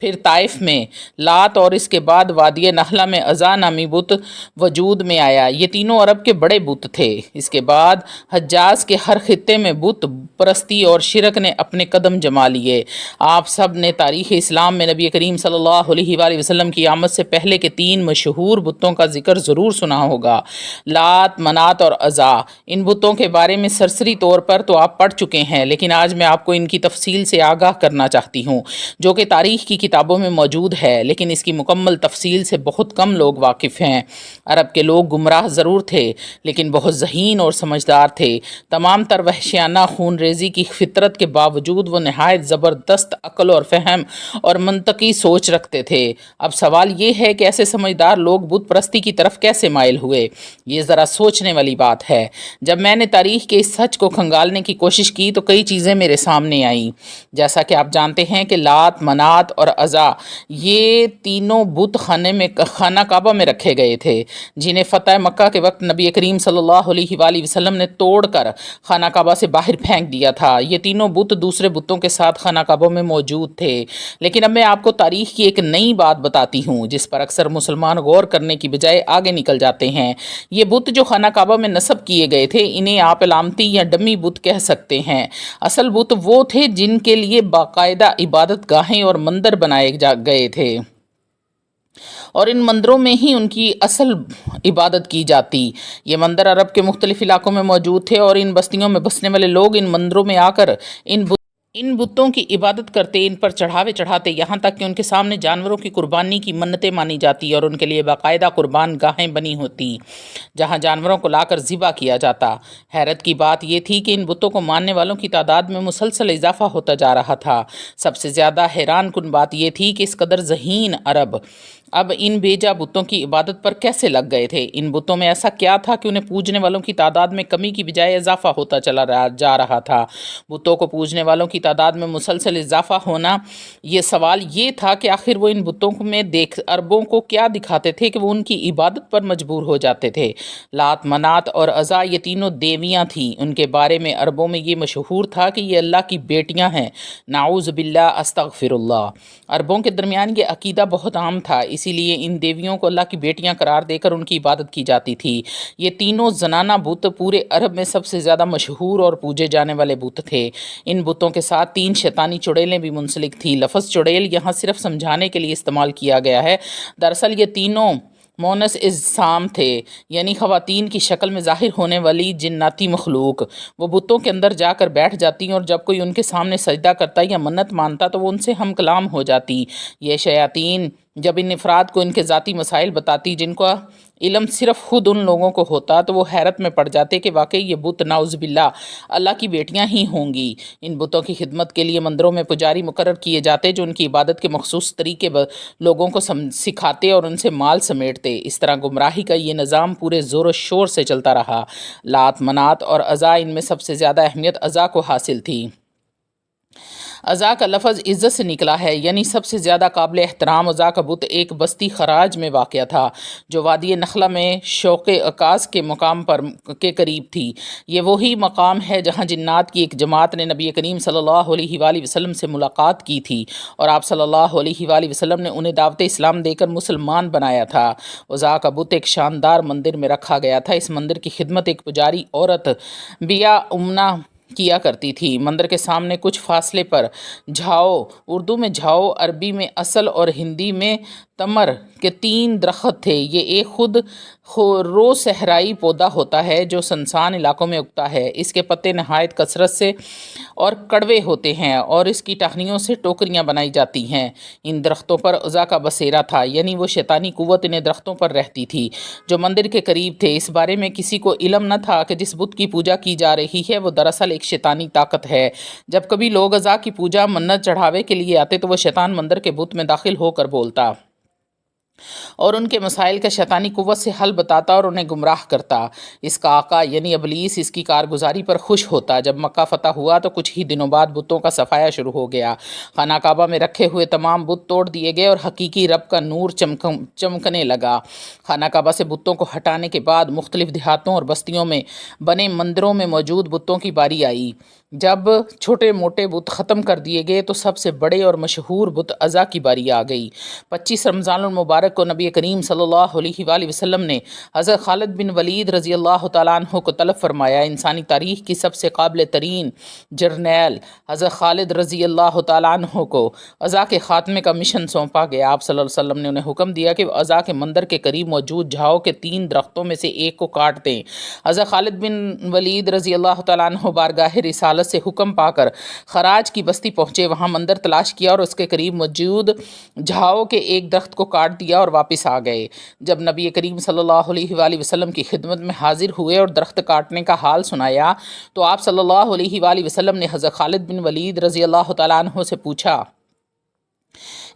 پھر طائف میں لات اور اس کے بعد وادی نخلا میں عزا نامی بت وجود میں آیا۔ یہ تینوں عرب کے بڑے بت تھے۔ اس کے بعد حجاز کے ہر خطے میں بت پرستی اور شرک نے اپنے قدم جما لیے۔ آپ سب نے تاریخ اسلام میں نبی کریم صلی اللہ علیہ وآلہ وسلم کی آمد سے پہلے کے 3 مشہور بتوں کا ذکر ضرور سنا ہوگا، لات، منات اور عزا۔ ان بتوں کے بارے میں سرسری طور پر تو آپ پڑھ چکے ہیں، لیکن آج میں آپ کو ان کی تفصیل سے آگاہ کرنا چاہتی ہوں، جو کہ تاریخ کی کتابوں میں موجود ہے، لیکن اس کی مکمل تفصیل سے بہت کم لوگ واقف ہیں۔ عرب کے لوگ گمراہ ضرور تھے، لیکن بہت ذہین اور سمجھدار تھے۔ تمام تر وحشیانہ خون ریزی کی فطرت کے باوجود وہ نہایت زبردست عقل اور فہم اور منطقی سوچ رکھتے تھے۔ اب سوال یہ ہے کہ ایسے سمجھدار لوگ بت پرستی کی طرف کیسے مائل ہوئے؟ یہ ذرا سوچنے والی بات ہے۔ جب میں نے تاریخ کے اس سچ کو کھنگالنے کی کوشش کی تو کئی چیزیں میرے سامنے آئیں۔ جیسا کہ آپ جانتے ہیں کہ لات، منات اور عزا یہ تینوں بت خانہ کعبہ میں رکھے گئے تھے، جنہیں فتح مکہ کے وقت نبی کریم صلی اللہ علیہ وآلہ وسلم نے توڑ کر خانہ کعبہ سے باہر پھینک دیا تھا۔ یہ تینوں بت دوسرے بتوں کے ساتھ خانہ کعبہ میں موجود تھے، لیکن اب میں آپ کو تاریخ کی ایک نئی بات بتاتی ہوں جس پر اکثر مسلمان غور کرنے کی بجائے آگے نکل جاتے ہیں۔ یہ بت جو خانہ کعبہ میں نصب کیے گئے تھے، انہیں آپ علامتی یا ڈمی بت کہہ سکتے ہیں۔ اصل بت وہ تھے جن کے لیے باقاعدہ عبادت گاہیں اور مندر بنائے گئے تھے، اور ان مندروں میں ہی ان کی اصل عبادت کی جاتی۔ یہ مندر عرب کے مختلف علاقوں میں موجود تھے، اور ان بستیوں میں بسنے والے لوگ ان مندروں میں آ کر ان بتوں کی عبادت کرتے، ان پر چڑھاوے چڑھاتے، یہاں تک کہ ان کے سامنے جانوروں کی قربانی کی منتیں مانی جاتی اور ان کے لیے باقاعدہ قربان گاہیں بنی ہوتی جہاں جانوروں کو لا کر ذبح کیا جاتا۔ حیرت کی بات یہ تھی کہ ان بتوں کو ماننے والوں کی تعداد میں مسلسل اضافہ ہوتا جا رہا تھا۔ سب سے زیادہ حیران کن بات یہ تھی کہ اس قدر ذہین عرب اب ان بیجا بتوں کی عبادت پر کیسے لگ گئے تھے؟ ان بتوں میں ایسا کیا تھا کہ انہیں پوجنے والوں کی تعداد میں کمی کی بجائے اضافہ ہوتا جا رہا تھا؟ بتوں کو پوجنے والوں کی تعداد میں مسلسل اضافہ ہونا، یہ سوال یہ تھا کہ آخر وہ ان بتوں میں عربوں کو کیا دکھاتے تھے کہ وہ ان کی عبادت پر مجبور ہو جاتے تھے؟ لات، منات اور عزا یہ تینوں دیویاں تھیں۔ ان کے بارے میں عربوں میں یہ مشہور تھا کہ یہ اللہ کی بیٹیاں ہیں۔ نعوذ باللہ، استغفر اللہ۔ عربوں کے درمیان یہ عقیدہ بہت عام تھا، اسی لیے ان دیویوں کو اللہ کی بیٹیاں قرار دے کر ان کی عبادت کی جاتی تھی۔ یہ تینوں زنانہ بت پورے عرب میں سب سے زیادہ مشہور اور پوجے جانے والے بت تھے۔ ان بتوں کے ساتھ 3 شیطانی چڑیلیں بھی منسلک تھیں۔ لفظ چڑیل یہاں صرف سمجھانے کے لیے استعمال کیا گیا ہے، دراصل یہ تینوں مونس اجسام تھے، یعنی خواتین کی شکل میں ظاہر ہونے والی جناتی مخلوق۔ وہ بتوں کے اندر جا کر بیٹھ جاتی اور جب کوئی ان کے سامنے سجدہ کرتا یا منت مانتا تو وہ ان سے ہم کلام ہو جاتی۔ یہ شیاطین جب ان افراد کو ان کے ذاتی مسائل بتاتی جن کا علم صرف خود ان لوگوں کو ہوتا تو وہ حیرت میں پڑ جاتے کہ واقعی یہ بت نعوذ باللہ اللہ کی بیٹیاں ہی ہوں گی۔ ان بتوں کی خدمت کے لیے مندروں میں پجاری مقرر کیے جاتے جو ان کی عبادت کے مخصوص طریقے لوگوں کو سکھاتے اور ان سے مال سمیٹتے۔ اس طرح گمراہی کا یہ نظام پورے زور و شور سے چلتا رہا۔ لات، منات اور عزا، ان میں سب سے زیادہ اہمیت عزا کو حاصل تھی۔ عزا کا لفظ عزت سے نکلا ہے، یعنی سب سے زیادہ قابل احترام۔ عزا کا بت ایک بستی خراج میں واقع تھا جو وادی نخلا میں شوق عکاظ کے مقام کے قریب تھی۔ یہ وہی مقام ہے جہاں جنات کی ایک جماعت نے نبی کریم صلی اللہ علیہ وآلہ وسلم سے ملاقات کی تھی اور آپ صلی اللہ علیہ وآلہ وسلم نے انہیں دعوت اسلام دے کر مسلمان بنایا تھا۔ عزا کا بت ایک شاندار مندر میں رکھا گیا تھا۔ اس مندر کی خدمت ایک پجاری عورت بیا امنا کیا کرتی تھی۔ مندر کے سامنے کچھ فاصلے پر جھاؤ، اردو میں جھاؤ، عربی میں اصل اور ہندی میں تمر کے 3 درخت تھے۔ یہ ایک خود رو صحرائی پودا ہوتا ہے جو سنسان علاقوں میں اگتا ہے۔ اس کے پتے نہایت کثرت سے اور کڑوے ہوتے ہیں اور اس کی ٹہنیوں سے ٹوکریاں بنائی جاتی ہیں۔ ان درختوں پر عزا کا بسیرا تھا، یعنی وہ شیطانی قوت انہیں درختوں پر رہتی تھی جو مندر کے قریب تھے۔ اس بارے میں کسی کو علم نہ تھا کہ جس بت کی پوجا کی جا رہی ہے وہ دراصل ایک شیطانی طاقت ہے۔ جب کبھی لوگ عزا کی پوجا منت چڑھاوے کے لیے آتے تو وہ شیطان مندر کے بت میں داخل ہو کر بولتا اور ان کے مسائل کا شیطانی قوت سے حل بتاتا اور انہیں گمراہ کرتا۔ اس کا آقا یعنی ابلیس اس کی کارگزاری پر خوش ہوتا۔ جب مکہ فتح ہوا تو کچھ ہی دنوں بعد بتوں کا صفایا شروع ہو گیا۔ خانہ کعبہ میں رکھے ہوئے تمام بت توڑ دیے گئے اور حقیقی رب کا نور چمکنے لگا۔ خانہ کعبہ سے بتوں کو ہٹانے کے بعد مختلف دیہاتوں اور بستیوں میں بنے مندروں میں موجود بتوں کی باری آئی۔ جب چھوٹے موٹے بت ختم کر دیے گئے تو سب سے بڑے اور مشہور بت عزا کی باری آ گئی۔ 25 رمضان المبارک کو نبی کریم صلی اللہ علیہ وآلہ وسلم نے حضرت خالد بن ولید رضی اللہ تعالیٰ عنہ کو طلب فرمایا۔ انسانی تاریخ کی سب سے قابل ترین جرنیل حضرت خالد رضی اللہ تعالیٰ عنہ کو عزا کے خاتمے کا مشن سونپا گیا۔ آپ صلی اللہ علیہ وسلم نے انہیں حکم دیا کہ وہ عزا کے مندر کے قریب موجود جھاؤ کے 3 درختوں میں سے ایک کو کاٹ دیں۔ حضرت خالد بن ولید رضی اللہ تعالیٰ عنہ بارگاہ رسالت سے حکم پا کر خراج کی بستی پہنچے، وہاں مندر تلاش کیا اور اس کے قریب موجود جھاؤ کے ایک درخت کو کاٹ دیا اور واپس آ گئے۔ جب نبی کریم صلی اللہ علیہ وآلہ وسلم کی خدمت میں حاضر ہوئے اور درخت کاٹنے کا حال سنایا تو آپ صلی اللہ علیہ وآلہ وسلم نے حضرت خالد بن ولید رضی اللہ تعالیٰ عنہ سے پوچھا،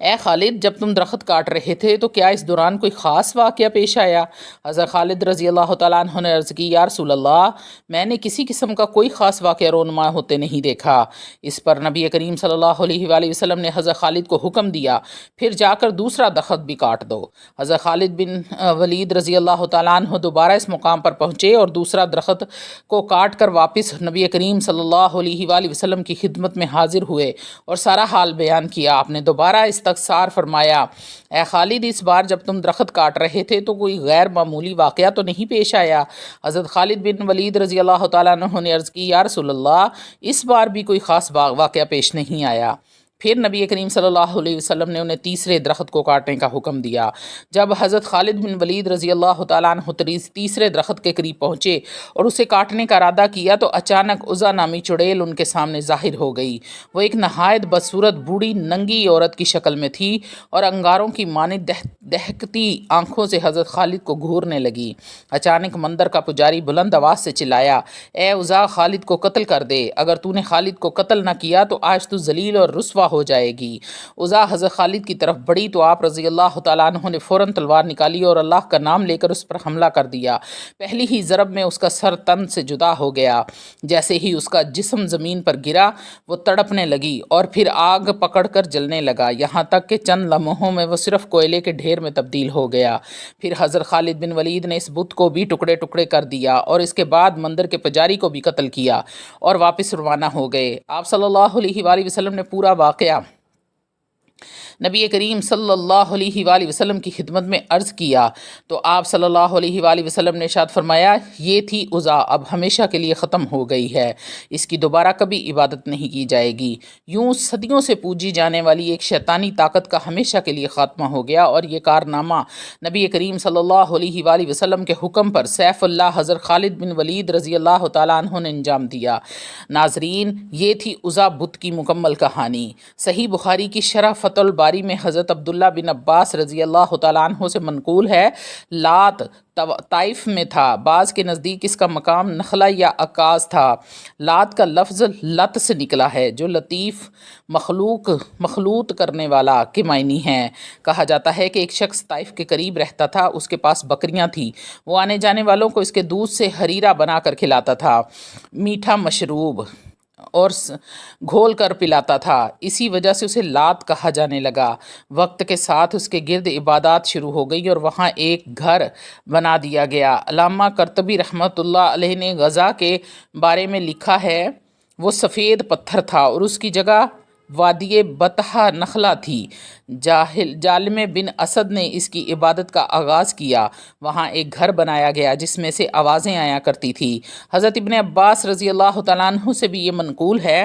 اے خالد، جب تم درخت کاٹ رہے تھے تو کیا اس دوران کوئی خاص واقعہ پیش آیا؟ حضرت خالد رضی اللہ تعالیٰ عنہ نے عرض کی، یا رسول اللہ، میں نے کسی قسم کا کوئی خاص واقعہ رونما ہوتے نہیں دیکھا۔ اس پر نبی کریم صلی اللہ علیہ وآلہ وسلم نے حضرت خالد کو حکم دیا، پھر جا کر دوسرا درخت بھی کاٹ دو۔ حضرت خالد بن ولید رضی اللہ تعالیٰ عنہ دوبارہ اس مقام پر پہنچے اور دوسرا درخت کو کاٹ کر واپس نبی کریم صلی اللہ علیہ وآلہ وسلم کی خدمت میں حاضر ہوئے اور سارا حال بیان کیا۔ آپ نے دوبارہ استفسار فرمایا، اے خالد، اس بار جب تم درخت کاٹ رہے تھے تو کوئی غیر معمولی واقعہ تو نہیں پیش آیا؟ حضرت خالد بن ولید رضی اللہ تعالیٰ عنہ نے عرض کی، یا رسول اللہ، اس بار بھی کوئی خاص واقعہ پیش نہیں آیا۔ پھر نبی کریم صلی اللہ علیہ وسلم نے انہیں تیسرے درخت کو کاٹنے کا حکم دیا۔ جب حضرت خالد بن ولید رضی اللہ تعالیٰ عنہ تیسرے درخت کے قریب پہنچے اور اسے کاٹنے کا ارادہ کیا تو اچانک عزا نامی چڑیل ان کے سامنے ظاہر ہو گئی۔ وہ ایک نہایت بدصورت بوڑھی ننگی عورت کی شکل میں تھی اور انگاروں کی مانند دہکتی آنکھوں سے حضرت خالد کو گھورنے لگی۔ اچانک مندر کا پجاری بلند آواز سے چلایا، اے عزا، خالد کو قتل کر دے، اگر تو نے خالد کو قتل نہ کیا تو آج تو ذلیل اور رسوا ہو جائے گی۔ عزا حضرت خالد کی طرف بڑھی تو آپ رضی اللہ تعالیٰ عنہ نے فوراً تلوار نکالی اور اللہ کا نام لے کر اس پر حملہ کر دیا۔ پہلی ہی ضرب میں اس کا سر تن سے جدا ہو گیا۔ جیسے ہی اس کا جسم زمین پر گرا وہ تڑپنے لگی اور پھر آگ پکڑ کر جلنے لگا، یہاں تک کہ چند لمحوں میں وہ صرف کوئلے کے ڈھیر میں تبدیل ہو گیا۔ پھر حضرت خالد بن ولید نے اس بت کو بھی ٹکڑے ٹکڑے کر دیا اور اس کے بعد مندر کے پجاری کو بھی قتل کیا اور واپس روانہ ہو گئے۔ آپ صلی اللہ علیہ وآلہ وسلم نے پورا واقعہ نبی کریم صلی اللہ علیہ وآلہ وسلم کی خدمت میں عرض کیا تو آپ صلی اللہ علیہ وآلہ وسلم نے ارشاد فرمایا، یہ تھی عزا، اب ہمیشہ کے لیے ختم ہو گئی ہے، اس کی دوبارہ کبھی عبادت نہیں کی جائے گی۔ یوں صدیوں سے پوجی جانے والی ایک شیطانی طاقت کا ہمیشہ کے لیے خاتمہ ہو گیا اور یہ کارنامہ نبی کریم صلی اللہ علیہ وآلہ وسلم کے حکم پر سیف اللہ حضرت خالد بن ولید رضی اللہ تعالیٰ عنہ نے انجام دیا۔ ناظرین، یہ تھی عزا بت کی مکمل کہانی۔ صحیح بخاری کی شرح فتح الباری میں حضرت عبداللہ بن عباس رضی اللہ تعالیٰ عنہ سے منقول ہے، لات طائف میں تھا، بعض کے نزدیک اس کا مقام نخلا یا عکاظ تھا۔ لات کا لفظ لت سے نکلا ہے جو لطیف، مخلوط کرنے والا کے معنی ہے۔ کہا جاتا ہے کہ ایک شخص طائف کے قریب رہتا تھا، اس کے پاس بکریاں تھیں، وہ آنے جانے والوں کو اس کے دودھ سے حریرہ بنا کر کھلاتا تھا، میٹھا مشروب اور گھول کر پلاتا تھا، اسی وجہ سے اسے لات کہا جانے لگا۔ وقت کے ساتھ اس کے گرد عبادات شروع ہو گئی اور وہاں ایک گھر بنا دیا گیا۔ علامہ قرطبی رحمۃ اللہ علیہ نے غزہ کے بارے میں لکھا ہے، وہ سفید پتھر تھا اور اس کی جگہ وادی بطحہ نخلا تھی۔ جالم بن اسد نے اس کی عبادت کا آغاز کیا، وہاں ایک گھر بنایا گیا جس میں سے آوازیں آیا کرتی تھی۔ حضرت ابن عباس رضی اللہ تعالیٰ عنہ سے بھی یہ منقول ہے،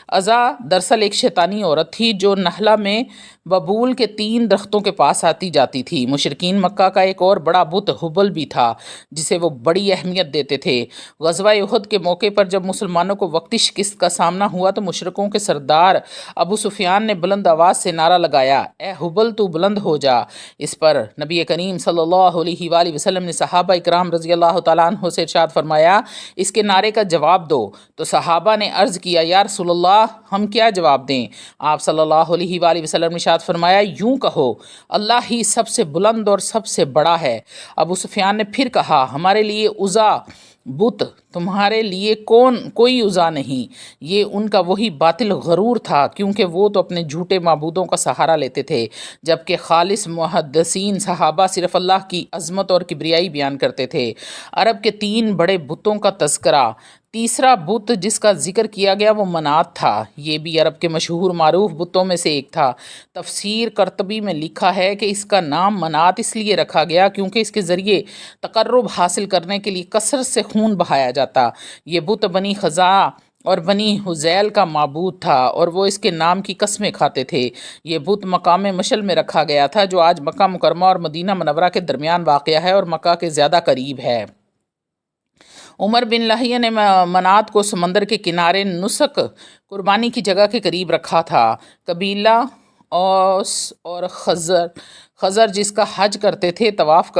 عزا دراصل ایک شیطانی عورت تھی جو نحلہ میں ببول کے 3 درختوں کے پاس آتی جاتی تھی۔ مشرکین مکہ کا ایک اور بڑا بت حبل بھی تھا جسے وہ بڑی اہمیت دیتے تھے۔ غزوہ احد کے موقع پر جب مسلمانوں کو وقتی شکست کا سامنا ہوا تو مشرکوں کے سردار ابو سفیان نے بلند آواز سے نعرہ لگایا، اے حبل، تو بلند ہو جا۔ اس پر نبی کریم صلی اللہ علیہ وآلہ وسلم نے صحابہ اکرام رضی اللہ تعالیٰ عنہ سے ارشاد فرمایا، اس کے نعرے کا جواب دو۔ تو صحابہ نے عرض کیا، یا رسول اللہ، ہم کیا جواب دیں؟ آپ صلی اللہ علیہ وآلہ وسلم نے ارشاد فرمایا، یوں کہو، اللہ ہی سب سے بلند اور سب سے بڑا ہے۔ ابو سفیان نے پھر کہا، ہمارے لیے عزا بت، تمہارے لیے کوئی عزا نہیں۔ یہ ان کا وہی باطل غرور تھا، کیونکہ وہ تو اپنے جھوٹے معبودوں کا سہارا لیتے تھے، جبکہ خالص محدثین صحابہ صرف اللہ کی عظمت اور کبریائی بیان کرتے تھے۔ عرب کے 3 بڑے بتوں کا تذکرہ تیسرا بت جس کا ذکر کیا گیا وہ منات تھا، یہ بھی عرب کے مشہور معروف بتوں میں سے ایک تھا۔ تفسیر قرطبی میں لکھا ہے کہ اس کا نام منات اس لیے رکھا گیا کیونکہ اس کے ذریعے تقرب حاصل کرنے کے لیے کثرت سے خون بہایا جاتا۔ یہ بت بنی خزاعہ اور بنی حذیل کا معبود تھا اور وہ اس کے نام کی قسمیں کھاتے تھے۔ یہ بت مقام مشل میں رکھا گیا تھا جو آج مکہ مکرمہ اور مدینہ منورہ کے درمیان واقع ہے اور مکہ کے زیادہ قریب ہے۔ عمر بن لہیہ نے منات کو سمندر کے کنارے نسک قربانی کی جگہ کے قریب رکھا تھا۔ قبیلہ اوس اور خزر جس کا حج کرتے تھے طواف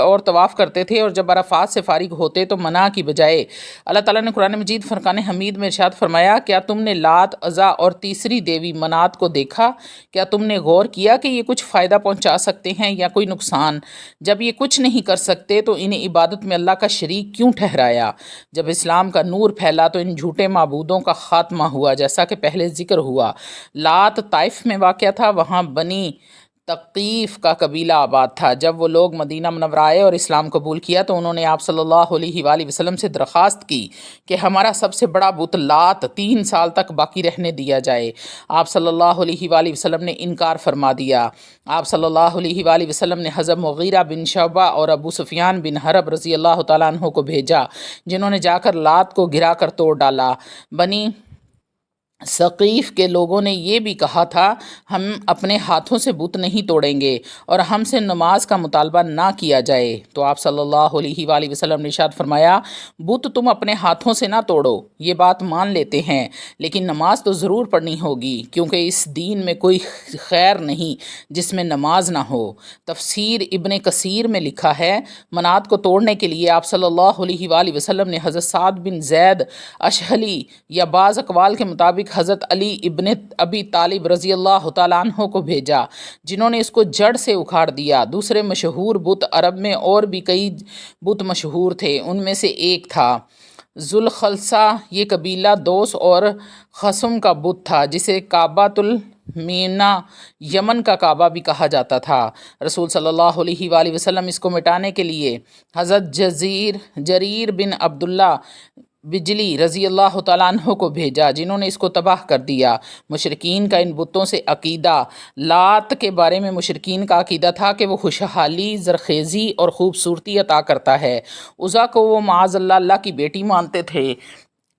کرتے تھے، اور جب عرفات سے فارغ ہوتے تو منا کی بجائے اللہ تعالیٰ نے قرآن مجید فرقان حمید میں ارشاد فرمایا، کیا تم نے لات، عزا اور تیسری دیوی منات کو دیکھا؟ کیا تم نے غور کیا کہ یہ کچھ فائدہ پہنچا سکتے ہیں یا کوئی نقصان؟ جب یہ کچھ نہیں کر سکتے تو انہیں عبادت میں اللہ کا شریک کیوں ٹھہرایا؟ جب اسلام کا نور پھیلا تو ان جھوٹے معبودوں کا خاتمہ ہوا، جیسا کہ پہلے ذکر ہوا۔ لات طائف میں واقع تھا، وہاں بنی تقیف کا قبیلہ آباد تھا۔ جب وہ لوگ مدینہ منورہ آئے اور اسلام قبول کیا تو انہوں نے آپ صلی اللہ علیہ وآلہ وسلم سے درخواست کی کہ ہمارا سب سے بڑا بت لات 3 سال تک باقی رہنے دیا جائے۔ آپ صلی اللہ علیہ وآلہ وسلم نے انکار فرما دیا۔ آپ صلی اللہ علیہ وآلہ وسلم نے حضرت مغیرہ بن شعبہ اور ابو سفیان بن حرب رضی اللہ تعالیٰ عنہ کو بھیجا، جنہوں نے جا کر لات کو گرا کر توڑ ڈالا۔ بنی ثقیف کے لوگوں نے یہ بھی کہا تھا، ہم اپنے ہاتھوں سے بت نہیں توڑیں گے اور ہم سے نماز کا مطالبہ نہ کیا جائے۔ تو آپ صلی اللہ علیہ وآلہ وسلم نے ارشاد فرمایا، بت تم اپنے ہاتھوں سے نہ توڑو، یہ بات مان لیتے ہیں، لیکن نماز تو ضرور پڑھنی ہوگی، کیونکہ اس دین میں کوئی خیر نہیں جس میں نماز نہ ہو۔ تفسیر ابن کثیر میں لکھا ہے، منات کو توڑنے کے لیے آپ صلی اللہ علیہ وآلہ وسلم نے حضرت سعد بن زید اشہلی یا بعض اقوال کے مطابق حضرت علی ابن ابی طالب رضی اللہ تعالیٰ عنہ کو بھیجا، جنہوں نے اس کو جڑ سے اکھاڑ دیا۔ دوسرے مشہور بت، عرب میں اور بھی کئی بت مشہور تھے، ان میں سے ایک تھا ذوالخلصہ۔ یہ قبیلہ دوس اور خصم کا بت تھا، جسے کعبۃ المینا، یمن کا کعبہ بھی کہا جاتا تھا۔ رسول صلی اللہ علیہ وآلہ وسلم اس کو مٹانے کے لیے حضرت جریر بن عبداللہ بجلی رضی اللہ تعالیٰ عنہ کو بھیجا، جنہوں نے اس کو تباہ کر دیا۔ مشرکین کا ان بتوں سے عقیدہ، لات کے بارے میں مشرکین کا عقیدہ تھا کہ وہ خوشحالی، زرخیزی اور خوبصورتی عطا کرتا ہے۔ عزا کو وہ معاذ اللہ کی بیٹی مانتے تھے۔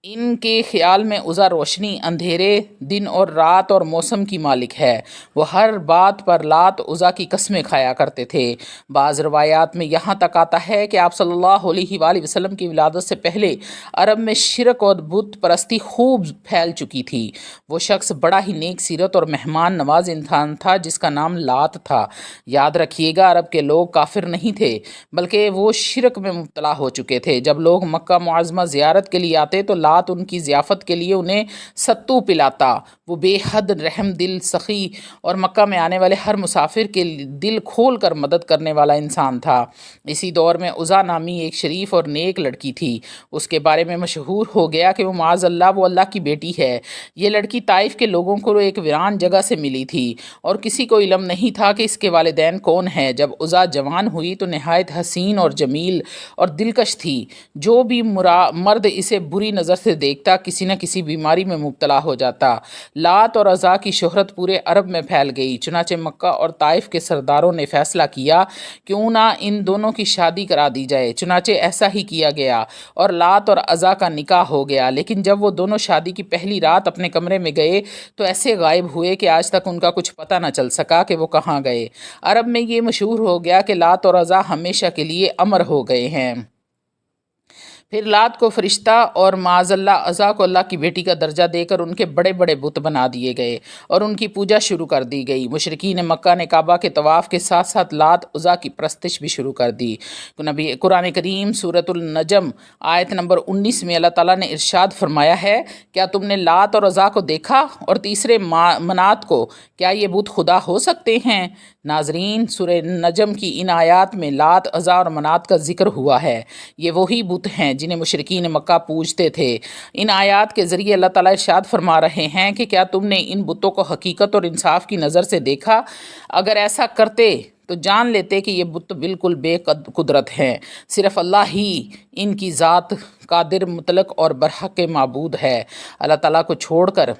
ان کے خیال میں عزا روشنی، اندھیرے، دن اور رات اور موسم کی مالک ہے۔ وہ ہر بات پر لات عزا کی قسمیں کھایا کرتے تھے۔ بعض روایات میں یہاں تک آتا ہے کہ آپ صلی اللہ علیہ وآلہ وسلم کی ولادت سے پہلے عرب میں شرک اور بت پرستی خوب پھیل چکی تھی۔ وہ شخص بڑا ہی نیک سیرت اور مہمان نواز انسان تھا جس کا نام لات تھا۔ یاد رکھیے گا، عرب کے لوگ کافر نہیں تھے بلکہ وہ شرک میں مبتلا ہو چکے تھے۔ جب لوگ مکہ معظمہ زیارت کے لیے آتے تو لات ان کی ضیافت کے لیے انہیں ستو پلاتا۔ وہ بے حد رحم دل، سخی اور مکہ میں آنے والے ہر مسافر کے دل کھول کر مدد کرنے والا انسان تھا۔ اسی دور میں عزا نامی ایک شریف اور نیک لڑکی تھی۔ اس کے بارے میں مشہور ہو گیا کہ وہ معاذ اللہ وہ اللہ کی بیٹی ہے۔ یہ لڑکی طائف کے لوگوں کو ایک ویران جگہ سے ملی تھی اور کسی کو علم نہیں تھا کہ اس کے والدین کون ہیں۔ جب عزا جوان ہوئی تو نہایت حسین اور جمیل اور دلکش تھی۔ جو بھی مرد اسے بری نظر سے دیکھتا کسی نہ کسی بیماری میں مبتلا ہو جاتا۔ لات اور عزا کی شہرت پورے عرب میں پھیل گئی، چنانچہ مکہ اور طائف کے سرداروں نے فیصلہ کیا کیوں نہ ان دونوں کی شادی کرا دی جائے۔ چنانچہ ایسا ہی کیا گیا اور لات اور عزا کا نکاح ہو گیا۔ لیکن جب وہ دونوں شادی کی پہلی رات اپنے کمرے میں گئے تو ایسے غائب ہوئے کہ آج تک ان کا کچھ پتہ نہ چل سکا کہ وہ کہاں گئے۔ عرب میں یہ مشہور ہو گیا کہ لات اور عزا ہمیشہ کے لیے امر ہو گئے ہیں۔ پھر لات کو فرشتہ اور معاذ اللہ عزا کو اللہ کی بیٹی کا درجہ دے کر ان کے بڑے بڑے بت بنا دیے گئے اور ان کی پوجا شروع کر دی گئی۔ مشرکین مکہ نے کعبہ کے طواف کے ساتھ ساتھ لات عزا کی پرستش بھی شروع کر دی۔ قرآن کریم سورۃ النجم آیت نمبر 19 میں اللہ تعالیٰ نے ارشاد فرمایا ہے، کیا تم نے لات اور عزا کو دیکھا اور تیسرے منات کو؟ کیا یہ بت خدا ہو سکتے ہیں؟ ناظرین، سورہ نجم کی ان آیات میں لات، عزا اور منات کا ذکر ہوا ہے۔ یہ وہی بت ہیں جنہیں مشرکین مکہ پوجتے تھے۔ ان آیات کے ذریعے اللہ تعالیٰ ارشاد فرما رہے ہیں کہ کیا تم نے ان بتوں کو حقیقت اور انصاف کی نظر سے دیکھا؟ اگر ایسا کرتے تو جان لیتے کہ یہ بت بالکل بے قدرت ہیں، صرف اللہ ہی ان کی ذات قادر مطلق اور برحق معبود ہے۔ اللہ تعالیٰ کو چھوڑ کر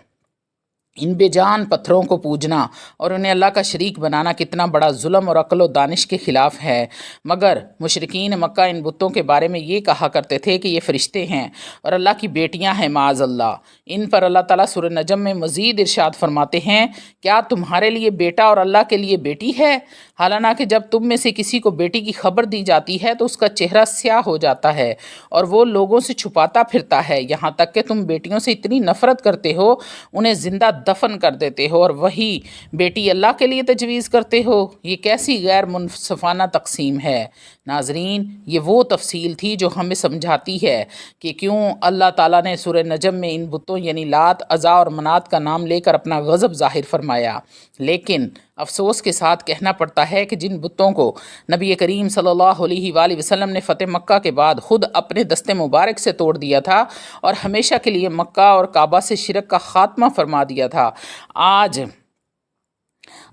ان بے جان پتھروں کو پوجنا اور انہیں اللہ کا شریک بنانا کتنا بڑا ظلم اور عقل و دانش کے خلاف ہے۔ مگر مشرکین مکہ ان بتوں کے بارے میں یہ کہا کرتے تھے کہ یہ فرشتے ہیں اور اللہ کی بیٹیاں ہیں معاذ اللہ۔ ان پر اللہ تعالیٰ سورہ نجم میں مزید ارشاد فرماتے ہیں، کیا تمہارے لیے بیٹا اور اللہ کے لیے بیٹی ہے؟ حالانکہ جب تم میں سے کسی کو بیٹی کی خبر دی جاتی ہے تو اس کا چہرہ سیاہ ہو جاتا ہے اور وہ لوگوں سے چھپاتا پھرتا ہے، یہاں تک کہ تم بیٹیوں سے اتنی نفرت کرتے ہو انہیں زندہ دفن کر دیتے ہو اور وہی بیٹی اللہ کے لیے تجویز کرتے ہو۔ یہ کیسی غیر منصفانہ تقسیم ہے۔ ناظرین، یہ وہ تفصیل تھی جو ہمیں سمجھاتی ہے کہ کیوں اللہ تعالیٰ نے سورہ نجم میں ان بتوں یعنی لات، عزا اور منات کا نام لے کر اپنا غضب ظاہر فرمایا۔ لیکن افسوس کے ساتھ کہنا پڑتا ہے کہ جن بتوں کو نبی کریم صلی اللہ علیہ وآلہ وسلم نے فتح مکہ کے بعد خود اپنے دست مبارک سے توڑ دیا تھا اور ہمیشہ کے لیے مکہ اور کعبہ سے شرک کا خاتمہ فرما دیا تھا، آج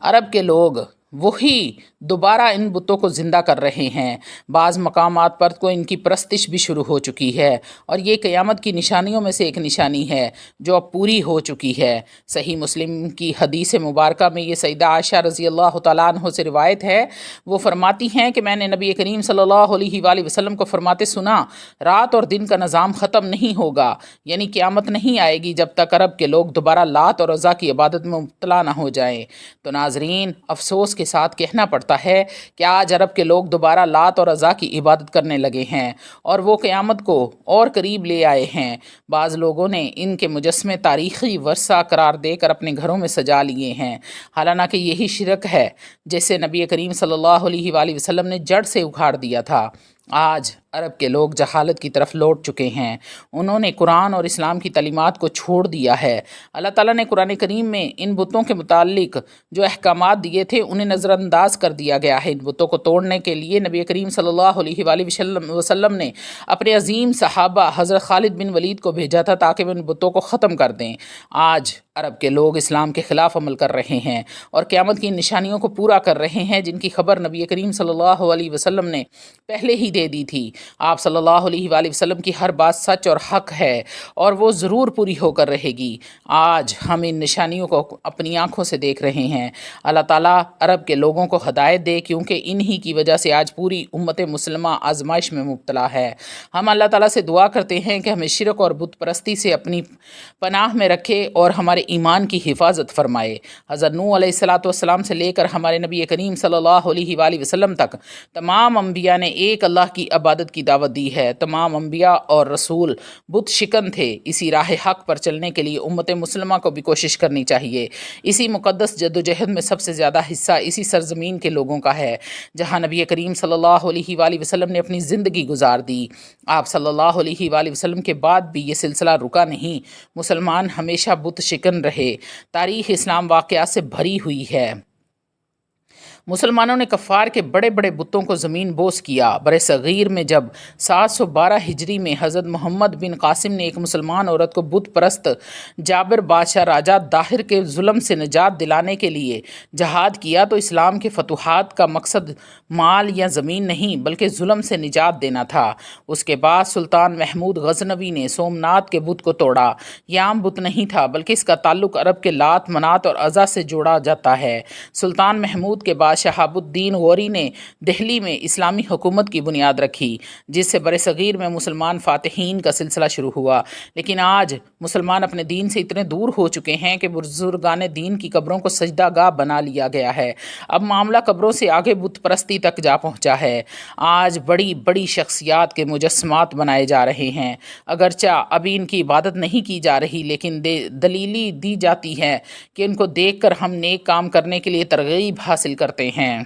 عرب کے لوگ وہی دوبارہ ان بتوں کو زندہ کر رہے ہیں۔ بعض مقامات پر تو ان کی پرستش بھی شروع ہو چکی ہے اور یہ قیامت کی نشانیوں میں سے ایک نشانی ہے جو اب پوری ہو چکی ہے۔ صحیح مسلم کی حدیث مبارکہ میں یہ سیدہ عائشہ رضی اللہ تعالیٰ عنہ سے روایت ہے، وہ فرماتی ہیں کہ میں نے نبی کریم صلی اللہ علیہ وآلہ وسلم کو فرماتے سنا، رات اور دن کا نظام ختم نہیں ہوگا، یعنی قیامت نہیں آئے گی جب تک عرب کے لوگ دوبارہ لات اور عزا کی عبادت میں مبتلا نہ ہو جائیں۔ تو ناظرین، افسوس کے ساتھ کہنا پڑتا ہے کہ آج عرب کے لوگ دوبارہ لات اور عزا کی عبادت کرنے لگے ہیں اور وہ قیامت کو اور قریب لے آئے ہیں۔ بعض لوگوں نے ان کے مجسمے تاریخی ورثہ قرار دے کر اپنے گھروں میں سجا لیے ہیں، حالانکہ یہی شرک ہے جسے نبی کریم صلی اللہ علیہ وآلہ وسلم نے جڑ سے اکھاڑ دیا تھا۔ آج عرب کے لوگ جہالت کی طرف لوٹ چکے ہیں، انہوں نے قرآن اور اسلام کی تعلیمات کو چھوڑ دیا ہے۔ اللہ تعالیٰ نے قرآن کریم میں ان بتوں کے متعلق جو احکامات دیے تھے انہیں نظر انداز کر دیا گیا ہے۔ ان بتوں کو توڑنے کے لیے نبی کریم صلی اللہ علیہ وآلہ وسلم نے اپنے عظیم صحابہ حضرت خالد بن ولید کو بھیجا تھا تاکہ وہ ان بتوں کو ختم کر دیں۔ آج عرب کے لوگ اسلام کے خلاف عمل کر رہے ہیں اور قیامت کی نشانیوں کو پورا کر رہے ہیں جن کی خبر نبی کریم صلی اللہ علیہ وسلم نے پہلے ہی دے دی تھی۔ آپ صلی اللہ علیہ وآلہ وسلم کی ہر بات سچ اور حق ہے اور وہ ضرور پوری ہو کر رہے گی۔ آج ہم ان نشانیوں کو اپنی آنکھوں سے دیکھ رہے ہیں۔ اللہ تعالیٰ عرب کے لوگوں کو ہدایت دے، کیونکہ انہی کی وجہ سے آج پوری امت مسلمہ آزمائش میں مبتلا ہے۔ ہم اللہ تعالیٰ سے دعا کرتے ہیں کہ ہمیں شرک اور بت پرستی سے اپنی پناہ میں رکھے اور ہمارے ایمان کی حفاظت فرمائے۔ حضرت نوح علیہ السلام سے لے کر ہمارے نبی کریم صلی اللہ علیہ وآلہ وسلم تک تمام انبیاء نے ایک اللہ کی عبادت کی دعوت دی ہے۔ تمام انبیاء اور رسول بت شکن تھے۔ اسی راہ حق پر چلنے کے لیے امت مسلمہ کو بھی کوشش کرنی چاہیے۔ اسی مقدس جدوجہد میں سب سے زیادہ حصہ اسی سرزمین کے لوگوں کا ہے جہاں نبی کریم صلی اللہ علیہ وآلہ وسلم نے اپنی زندگی گزار دی۔ آپ صلی اللہ علیہ وآلہ وسلم کے بعد بھی یہ سلسلہ رکا نہیں۔ مسلمان ہمیشہ بت شکن رہے۔ تاریخ اسلام واقعات سے بھری ہوئی ہے۔ مسلمانوں نے کفار کے بڑے بڑے بتوں کو زمین بوس کیا۔ برِ صغیر میں جب 712 ہجری میں حضرت محمد بن قاسم نے ایک مسلمان عورت کو بت پرست جابر بادشاہ راجہ داہر کے ظلم سے نجات دلانے کے لیے جہاد کیا تو اسلام کے فتوحات کا مقصد مال یا زمین نہیں بلکہ ظلم سے نجات دینا تھا۔ اس کے بعد سلطان محمود غزنوی نے سومنات کے بت کو توڑا۔ یہ عام بت نہیں تھا بلکہ اس کا تعلق عرب کے لات، منات اور عزا سے جوڑا جاتا ہے۔ سلطان محمود کے بعد شہاب الدین غوری نے دہلی میں اسلامی حکومت کی بنیاد رکھی جس سے برِ صغیر میں مسلمان فاتحین کا سلسلہ شروع ہوا۔ لیکن آج مسلمان اپنے دین سے اتنے دور ہو چکے ہیں کہ بزرگان دین کی قبروں کو سجدہ گاہ بنا لیا گیا ہے۔ اب معاملہ قبروں سے آگے بت پرستی تک جا پہنچا ہے۔ آج بڑی بڑی شخصیات کے مجسمات بنائے جا رہے ہیں، اگرچہ ابھی ان کی عبادت نہیں کی جا رہی لیکن دلیلی دی جاتی ہے کہ ان کو دیکھ کر ہم نیک کام کرنے کے لیے ترغیب حاصل کرتے ہیں۔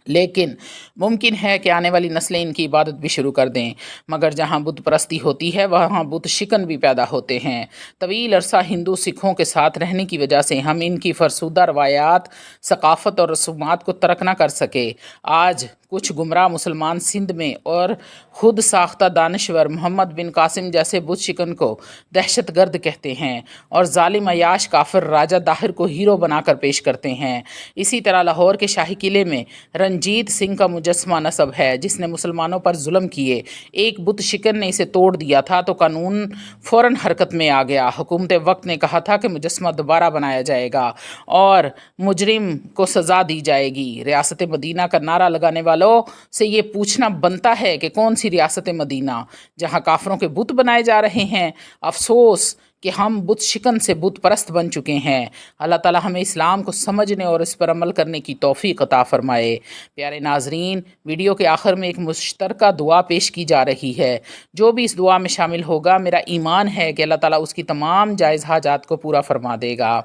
لیکن ممکن ہے کہ آنے والی نسلیں ان کی عبادت بھی شروع کر دیں، مگر جہاں بت پرستی ہوتی ہے وہاں بت شکن بھی پیدا ہوتے ہیں۔ طویل عرصہ ہندو سکھوں کے ساتھ رہنے کی وجہ سے ہم ان کی فرسودہ روایات، ثقافت اور رسومات کو ترک نہ کر سکے۔ آج کچھ گمراہ مسلمان سندھ میں اور خود ساختہ دانشور محمد بن قاسم جیسے بت شکن کو دہشت گرد کہتے ہیں اور ظالم عیاش کافر راجہ داہر کو ہیرو بنا کر پیش کرتے ہیں۔ اسی طرح لاہور کے شاہی قلعے میں رنجیت سنگھ کا مجسمہ نصب ہے جس نے مسلمانوں پر ظلم کیے۔ ایک بت شکن نے اسے توڑ دیا تھا تو قانون فوراً حرکت میں آ گیا۔ حکومت وقت نے کہا تھا کہ مجسمہ دوبارہ بنایا جائے گا اور مجرم کو سزا دی جائے گی۔ ریاست مدینہ کا نعرہ لگانے والوں سے یہ پوچھنا بنتا ہے کہ کون سی ریاست مدینہ جہاں کافروں کے بت بنائے جا رہے ہیں؟ افسوس کہ ہم بت شکن سے بت پرست بن چکے ہیں۔ اللہ تعالی ہمیں اسلام کو سمجھنے اور اس پر عمل کرنے کی توفیق عطا فرمائے۔ پیارے ناظرین، ویڈیو کے آخر میں ایک مشترکہ دعا پیش کی جا رہی ہے۔ جو بھی اس دعا میں شامل ہوگا میرا ایمان ہے کہ اللہ تعالی اس کی تمام جائز حاجات کو پورا فرما دے گا۔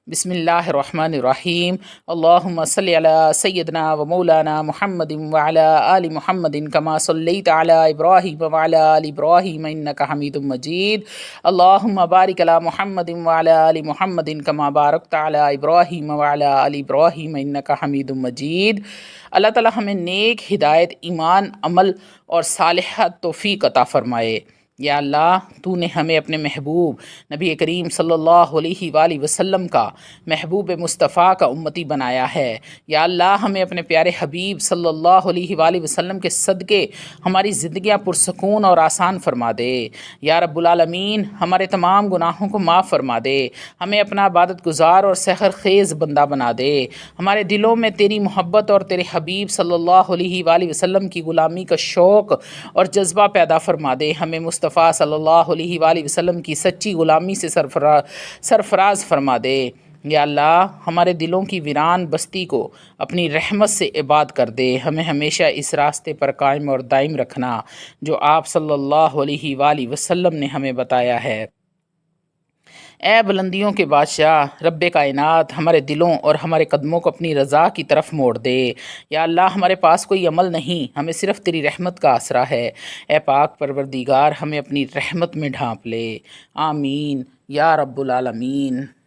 بسم اللہ الرحمن الرحیم۔ اللہم صلی علی سیدنا و مولانا محمد وعلی آل محمد کما صلیت علی ابراہیم وعلی آل ابراہیم انکا حمید مجید۔ اللہم بارک علی محمد وعلی آل محمد کما بارکت علی ابراہیم وعلی آل ابراہیم انکا حمید مجید۔ اللہ تعالی ہمیں نیک ہدایت، ایمان، عمل اور صالحہ توفیق عطا فرمائے۔ یا اللہ، تو نے ہمیں اپنے محبوب نبی کریم صلی اللہ علیہ وآلہ وسلم کا محبوب مصطفیٰ کا امتی بنایا ہے۔ یا اللہ، ہمیں اپنے پیارے حبیب صلی اللہ علیہ وآلہ وسلم کے صدقے ہماری زندگیاں پرسکون اور آسان فرما دے۔ یا رب العالمین، ہمارے تمام گناہوں کو معاف فرما دے، ہمیں اپنا عبادت گزار اور سحر خیز بندہ بنا دے، ہمارے دلوں میں تیری محبت اور تیرے حبیب صلی اللہ علیہ وآلہ وسلم کی غلامی کا شوق اور جذبہ پیدا فرما دے، ہمیں مصطفیٰ صلی اللہ علیہ وآلہ وسلم کی سچی غلامی سے سرفراز فرما دے۔ یا اللہ، ہمارے دلوں کی ویران بستی کو اپنی رحمت سے آباد کر دے، ہمیں ہمیشہ اس راستے پر قائم اور دائم رکھنا جو آپ صلی اللہ علیہ وآلہ وسلم نے ہمیں بتایا ہے۔ اے بلندیوں کے بادشاہ رب کائنات، ہمارے دلوں اور ہمارے قدموں کو اپنی رضا کی طرف موڑ دے۔ یا اللہ، ہمارے پاس کوئی عمل نہیں، ہمیں صرف تیری رحمت کا آسرا ہے۔ اے پاک پروردگار، ہمیں اپنی رحمت میں ڈھانپ لے۔ آمین یا رب العالمین۔